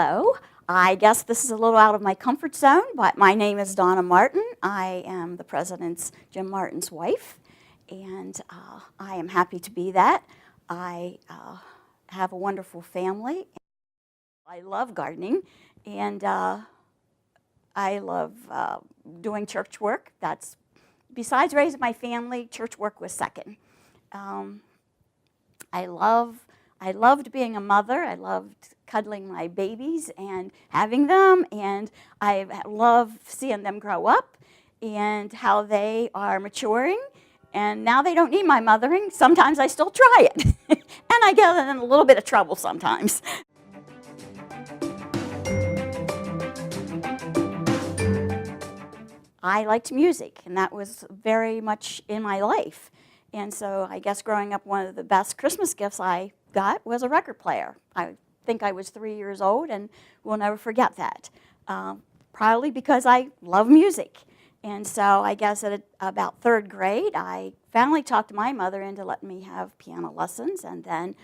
Hello. I guess this is a little out of my comfort zone, but my name is Donna Martin. I am the president's, Jim Martin's wife, and I am happy to be that. I have a wonderful family. I love gardening, and I love doing church work. That's, besides raising my family, church work was second. I loved being a mother. I loved cuddling my babies and having them, and I love seeing them grow up and how they are maturing. And now they don't need my mothering. Sometimes I still try it, and I get in a little bit of trouble sometimes. I liked music, and that was very much in my life. And so I guess growing up, one of the best Christmas gifts I got was a record player. I think I was 3 years old, and will never forget that. Probably because I love music. And so I guess at about third grade, I finally talked my mother into letting me have piano lessons. And then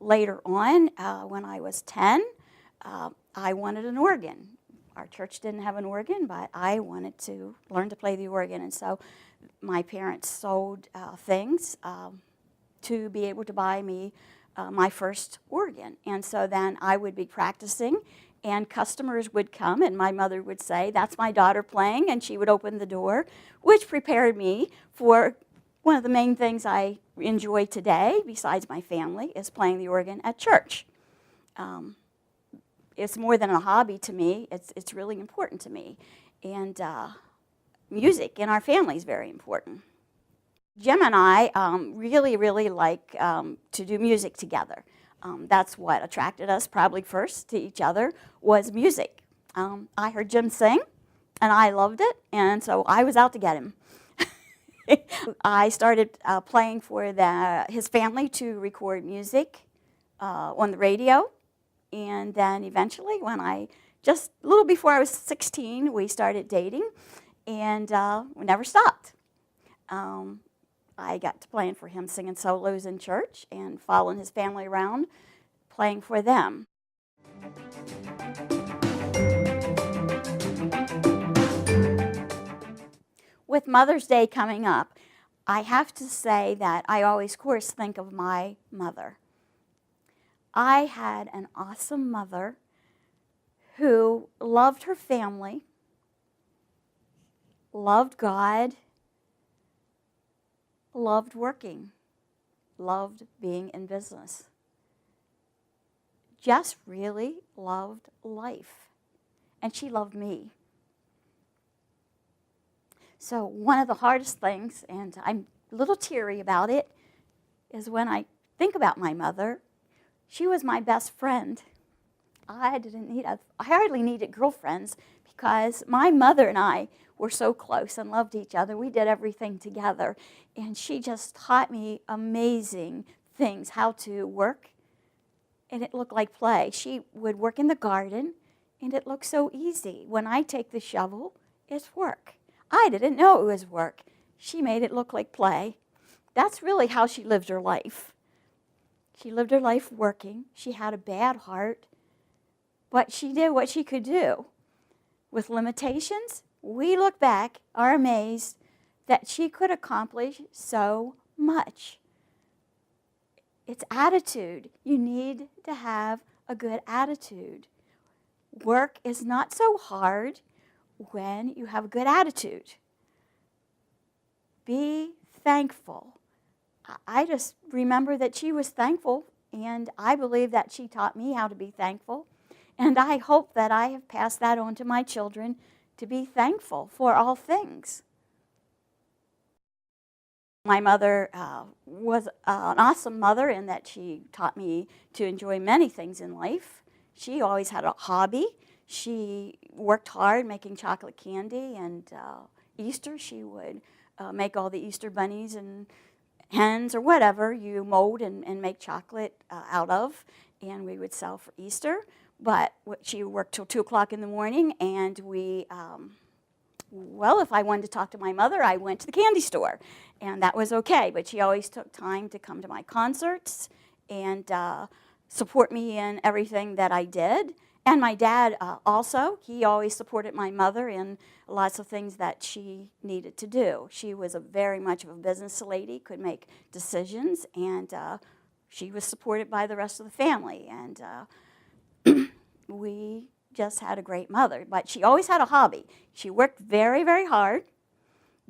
later on, when I was 10, I wanted an organ. Our church didn't have an organ, but I wanted to learn to play the organ. And so my parents sold things to be able to buy me my first organ. And so then I would be practicing, and customers would come, and my mother would say, "That's my daughter playing," and she would open the door, which prepared me for one of the main things I enjoy today, besides my family, is playing the organ at church. It's more than a hobby to me. It's really important to me. And music in our family is very important. Jim and I really like to do music together. That's what attracted us probably first to each other, was music. I heard Jim sing, and I loved it, and so I was out to get him. I started playing for his family to record music on the radio. And then eventually, when just a little before I was 16, we started dating, and we never stopped. I got to playing for him, singing solos in church, and following his family around, playing for them. With Mother's Day coming up, I have to say that I always, of course, think of my mother. I had an awesome mother who loved her family, loved God, loved working, loved being in business, just really loved life. And she loved me. So one of the hardest things, and I'm a little teary about it, is when I think about my mother. She was my best friend. I hardly needed girlfriends, because my mother and I were so close and loved each other. We did everything together. And she just taught me amazing things, how to work, and it looked like play. She would work in the garden, and it looked so easy. When I take the shovel, it's work. I didn't know it was work. She made it look like play. That's really how she lived her life. She lived her life working. She had a bad heart, but she did what she could do. With limitations, we look back, are amazed that she could accomplish so much. It's attitude. You need to have a good attitude. Work is not so hard when you have a good attitude. Be thankful. I just remember that she was thankful, and I believe that she taught me how to be thankful. And I hope that I have passed that on to my children, to be thankful for all things. My mother was an awesome mother in that she taught me to enjoy many things in life. She always had a hobby. She worked hard making chocolate candy, and Easter she would make all the Easter bunnies and hens or whatever you mold and make chocolate out of, and we would sell for Easter. But she worked till 2 o'clock in the morning, and well, if I wanted to talk to my mother, I went to the candy store, and that was okay. But she always took time to come to my concerts and support me in everything that I did. And my dad also, he always supported my mother in lots of things that she needed to do. She was very much of a business lady, could make decisions, and she was supported by the rest of the family. And we just had a great mother. But she always had a hobby. She worked very, very hard,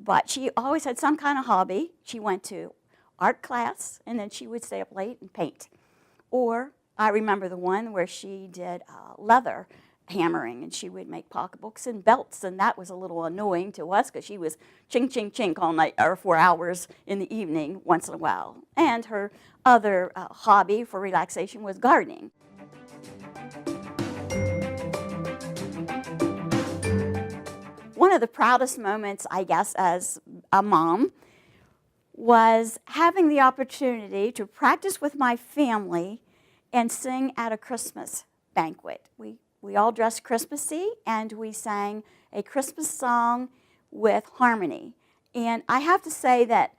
but she always had some kind of hobby. She went to art class, and then she would stay up late and paint. Or I remember the one where she did leather hammering, and she would make pocketbooks and belts, and that was a little annoying to us because she was chink, chink, chink all night, or 4 hours in the evening once in a while. And her other hobby for relaxation was gardening. One of the proudest moments, I guess, as a mom was having the opportunity to practice with my family and sing at a Christmas banquet. We all dressed Christmassy, and we sang a Christmas song with harmony. And I have to say that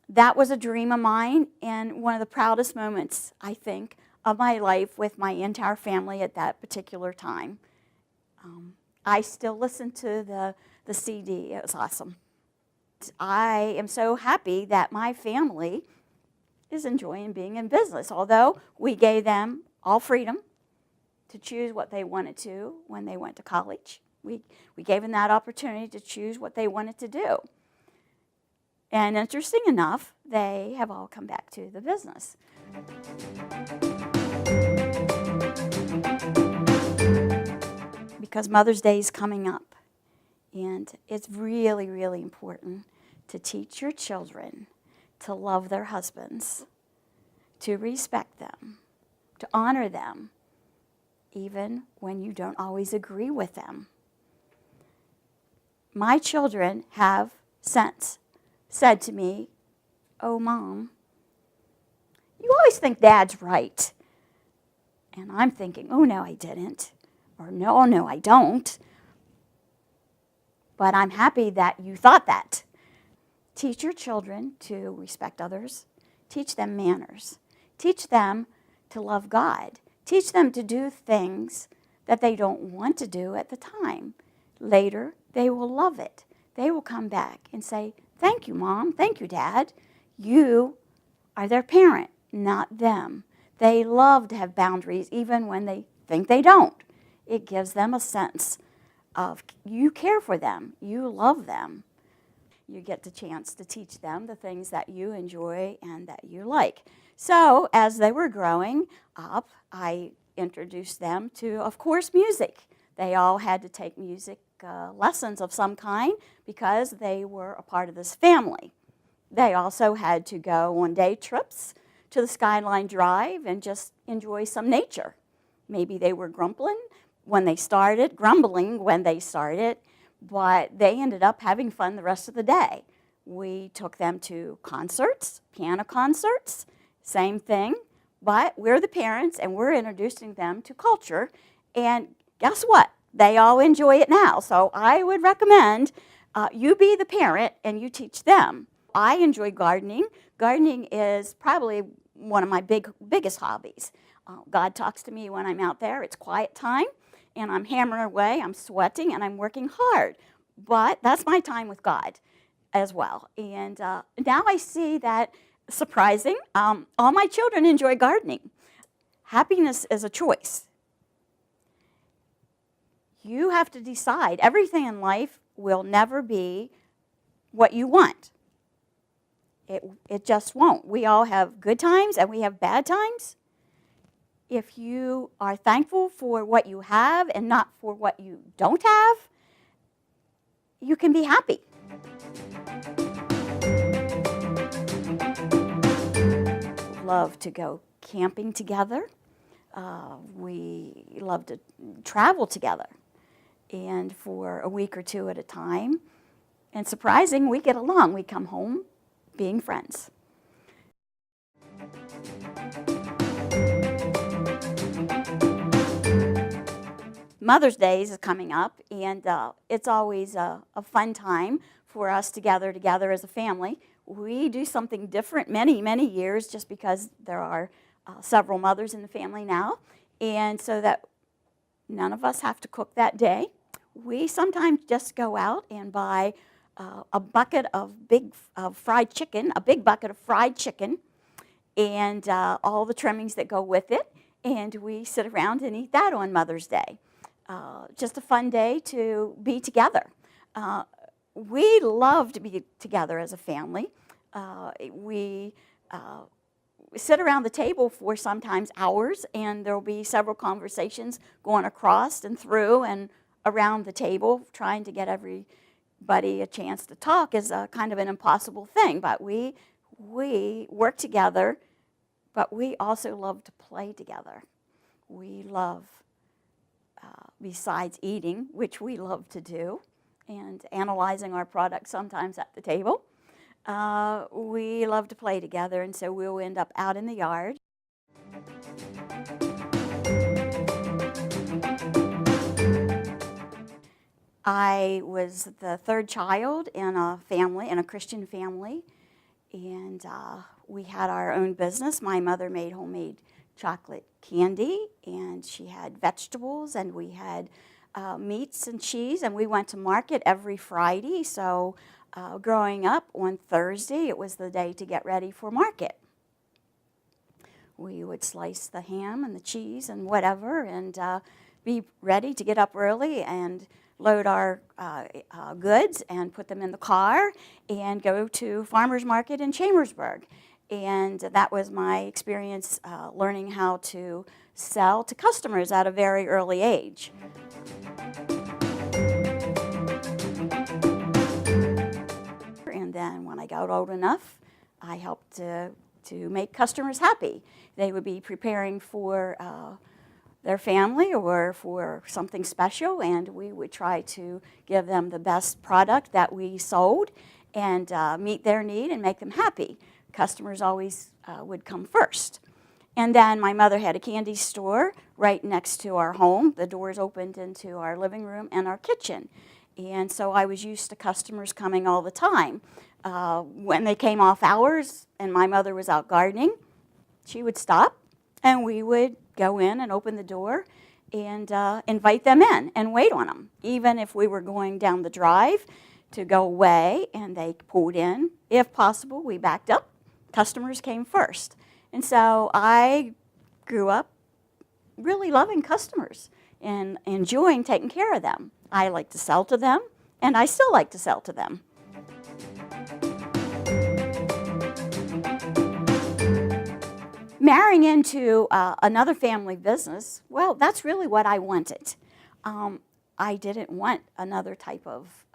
that was a dream of mine and one of the proudest moments, I think, of my life with my entire family at that particular time. I still listen to the CD. It was awesome. I am so happy that my family is enjoying being in business, although we gave them all freedom to choose what they wanted to when they went to college. We gave them that opportunity to choose what they wanted to do. And interesting enough, they have all come back to the business. Because Mother's Day is coming up, and it's really, really important to teach your children to love their husbands, to respect them, to honor them, even when you don't always agree with them. My children have since said to me, "Oh, Mom, you always think Dad's right." And I'm thinking, "Oh, no, I didn't." Or, no, I don't. But I'm happy that you thought that. Teach your children to respect others. Teach them manners. Teach them to love God. Teach them to do things that they don't want to do at the time. Later, they will love it. They will come back and say, "Thank you, Mom. Thank you, Dad. You are their parent, not them." They love to have boundaries even when they think they don't. It gives them a sense of you care for them, you love them. You get the chance to teach them the things that you enjoy and that you like. So as they were growing up, I introduced them to, of course, music. They all had to take music lessons of some kind because they were a part of this family. They also had to go on day trips to the Skyline Drive and just enjoy some nature. Maybe they were grumbling when they started, but they ended up having fun the rest of the day. We took them to concerts, piano concerts, same thing, but we're the parents and we're introducing them to culture, and guess what? They all enjoy it now, so I would recommend you be the parent and you teach them. I enjoy gardening. Gardening is probably one of my biggest hobbies. God talks to me when I'm out there. It's quiet time, and I'm hammering away, I'm sweating, and I'm working hard. But that's my time with God as well. And now I see that, surprising, all my children enjoy gardening. Happiness is a choice. You have to decide. Everything in life will never be what you want. It just won't. We all have good times and we have bad times. If you are thankful for what you have and not for what you don't have, you can be happy. Love to go camping together. We love to travel together, and for a week or two at a time. And surprising, we get along. We come home being friends. Mother's Day is coming up, and it's always a fun time for us to gather together as a family. We do something different many, many years just because there are several mothers in the family now, and so that None of us have to cook that day. We sometimes just go out and buy a bucket of fried chicken, a big bucket of fried chicken, and all the trimmings that go with it, and we sit around and eat that on Mother's Day. Just a fun day to be together. We love to be together as a family. We sit around the table for sometimes hours, and there will be several conversations going across and through and around the table. Trying to get everybody a chance to talk is a kind of an impossible thing, but we work together, but we also love to play together. We love, besides eating, which we love to do, and analyzing our products sometimes at the table, we love to play together, and so we'll end up out in the yard. I was the third child in a family, in a Christian family, and we had our own business. My mother made homemade chocolate candy, and she had vegetables, and we had meats and cheese, and we went to market every Friday. So growing up, on Thursday, it was the day to get ready for market. We would slice the ham and the cheese and whatever, and be ready to get up early and load our goods and put them in the car and go to farmers market in Chambersburg. And that was my experience learning how to sell to customers at a very early age. And then when I got old enough, I helped to make customers happy. They would be preparing for their family or for something special, and we would try to give them the best product that we sold and meet their need and make them happy. Customers always would come first. And then my mother had a candy store right next to our home. The doors opened into our living room and our kitchen. And so I was used to customers coming all the time. When they came off hours and my mother was out gardening, she would stop and we would go in and open the door and invite them in and wait on them. Even if we were going down the drive to go away and they pulled in, if possible, we backed up. Customers came first. And so I grew up really loving customers and enjoying taking care of them. I like to sell to them, and I still like to sell to them. Marrying into another family business, well, that's really what I wanted. I didn't want another type of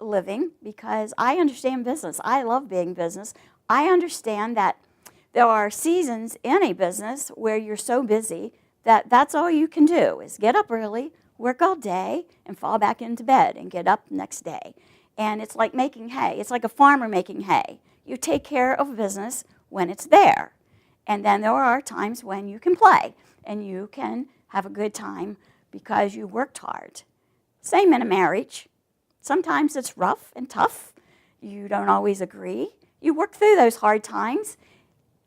living because I understand business. I love being business. I understand that there are seasons in a business where you're so busy that that's all you can do is get up early, work all day, and fall back into bed and get up next day. And it's like making hay. It's like a farmer making hay. You take care of business when it's there. And then there are times when you can play and you can have a good time because you worked hard. Same in a marriage. Sometimes it's rough and tough. You don't always agree. You work through those hard times,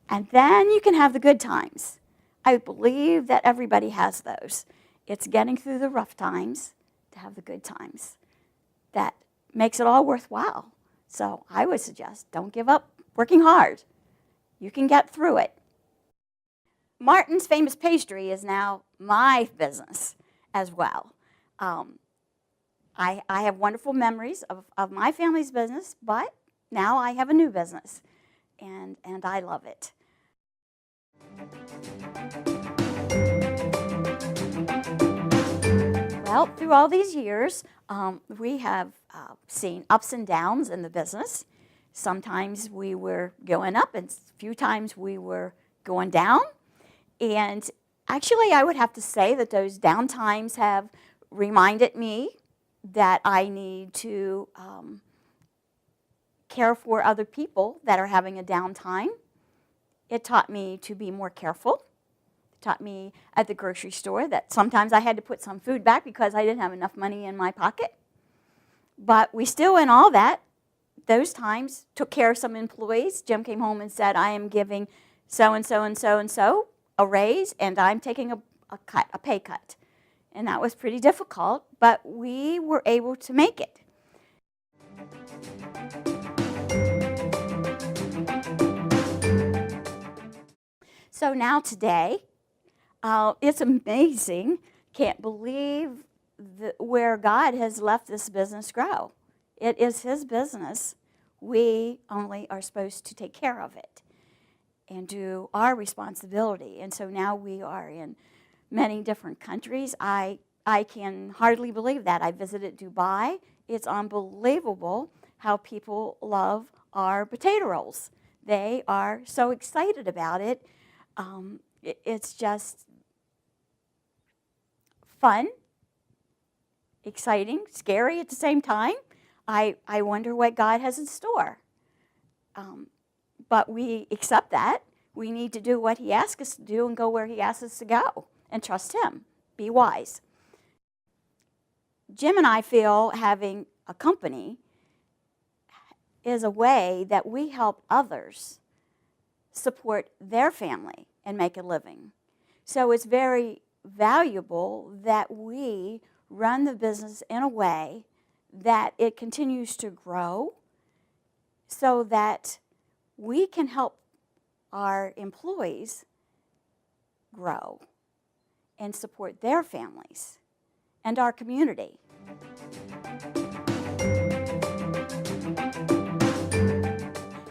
and then you can have the good times. I believe that everybody has those. It's getting through the rough times to have the good times that makes it all worthwhile. So I would suggest don't give up working hard. You can get through it. Martin's Famous Pastry is now my business as well. I have wonderful memories of my family's business, but now I have a new business, and I love it. Well, through all these years, we have seen ups and downs in the business. Sometimes we were going up, and a few times we were going down. And actually, I would have to say that those down times have reminded me that I need to care for other people that are having a down time. It taught me to be more careful. It taught me at the grocery store that sometimes I had to put some food back because I didn't have enough money in my pocket. But we still, in all that, those times, took care of some employees. Jim came home and said, I am giving so-and-so and so-and-so a raise, and I'm taking a pay cut. And that was pretty difficult, but we were able to make it. So now today, it's amazing. Can't believe where God has left this business grow. It is His business. We only are supposed to take care of it and do our responsibility. And so now we are in many different countries. I can hardly believe that. I visited Dubai. It's unbelievable how people love our potato rolls. They are so excited about it. It's just fun, exciting, scary at the same time. I wonder what God has in store. But we accept that. We need to do what He asks us to do and go where He asks us to go and trust Him. Be wise. Jim and I feel having a company is a way that we help others support their family and make a living. So it's very valuable that we run the business in a way that it continues to grow so that we can help our employees grow and support their families and our community.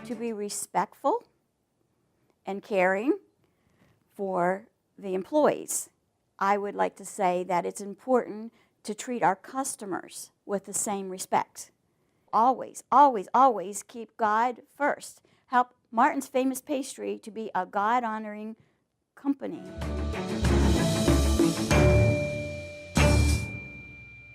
To be respectful and caring for the employees. I would like to say that it's important to treat our customers with the same respect. Always, always, always keep God first. Help Martin's Famous Pastry to be a God-honoring company.